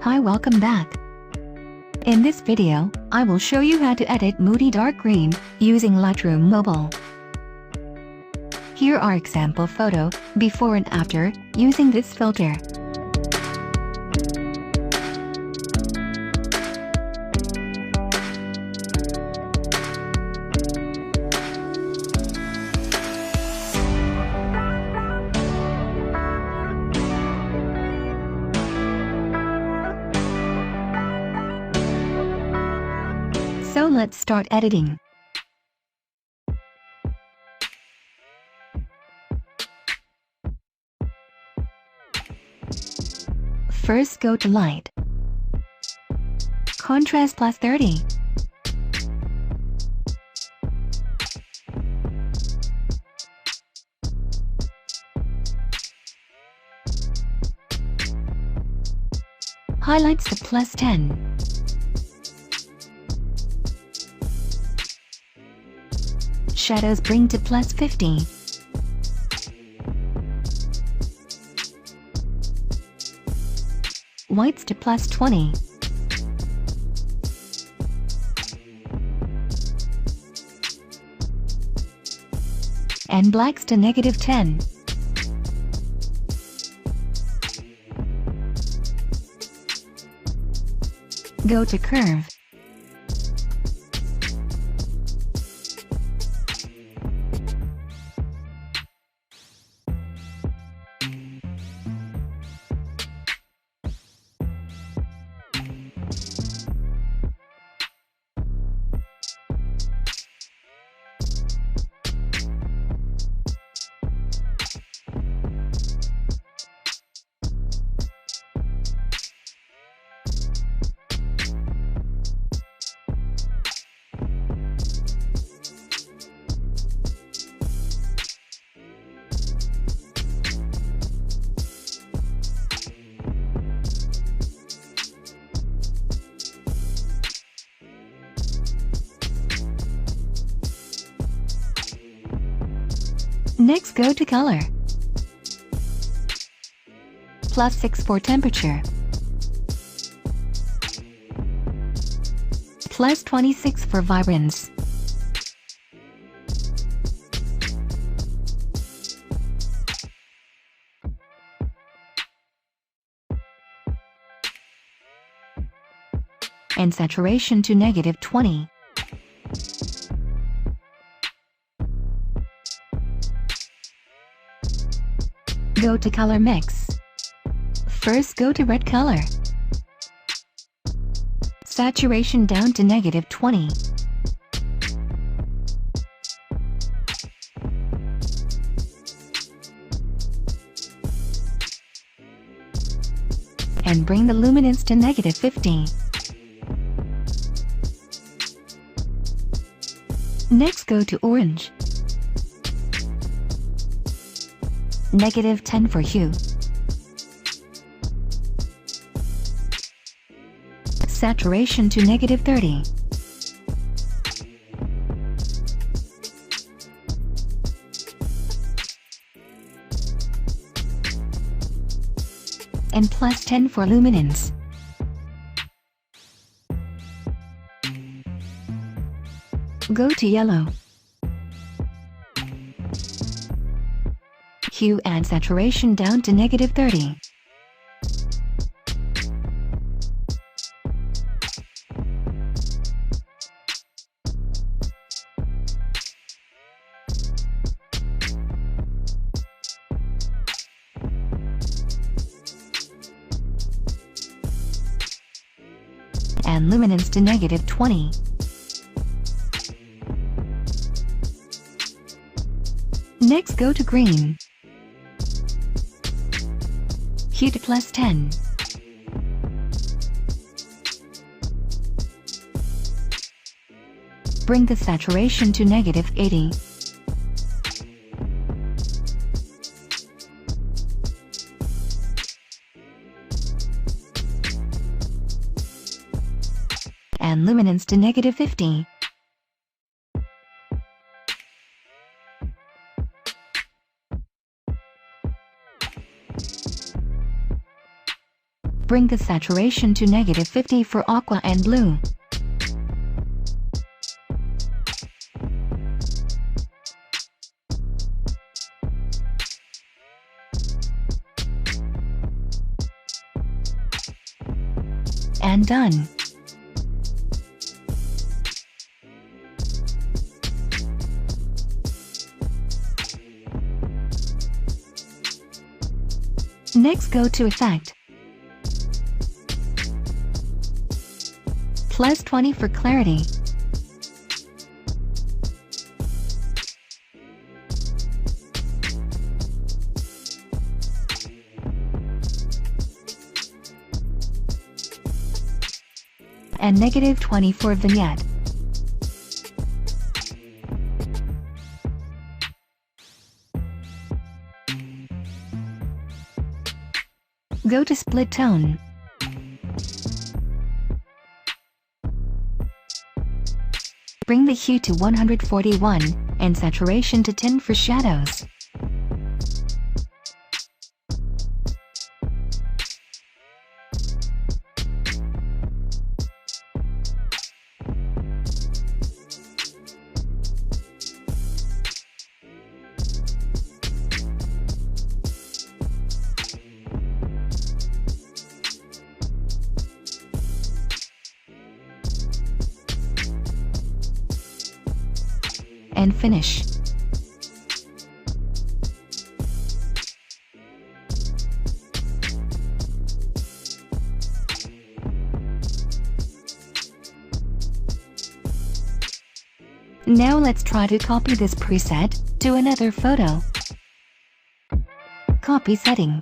Hi, welcome back. In this video, I will show you how to edit moody dark green using Lightroom Mobile. Here are example photo, before and after, using this filter. So let's start editing. First go to Light. Contrast plus 30. Highlights to plus 10. Shadows bring to plus 50. Whites to plus 20. And blacks to negative 10. Go to Curve. Next go to Color. Plus 6 for temperature. Plus 26 for vibrance. And saturation to negative 20. Go to Color Mix. First go to Red color. Saturation down to negative 20. And bring the luminance to negative 50. Next go to Orange. Negative 10 for hue. Saturation to negative 30. And plus 10 for luminance. Go to Yellow. Hue and saturation down to negative 30. And luminance to negative 20. Next go to Green. Hue to plus 10. Bring the saturation to negative 80. And luminance to negative 50. Bring the saturation to -50 for aqua and blue. And done. Next, go to Effect, +20 for clarity. And -20 for vignette. Go to Split Tone. Bring the hue to 141, and saturation to 10 for shadows. And finish. Now let's try to copy this preset to another photo. Copy setting.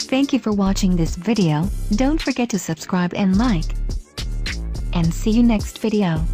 Thank you for watching this video. Don't forget to subscribe and like. And see you next video.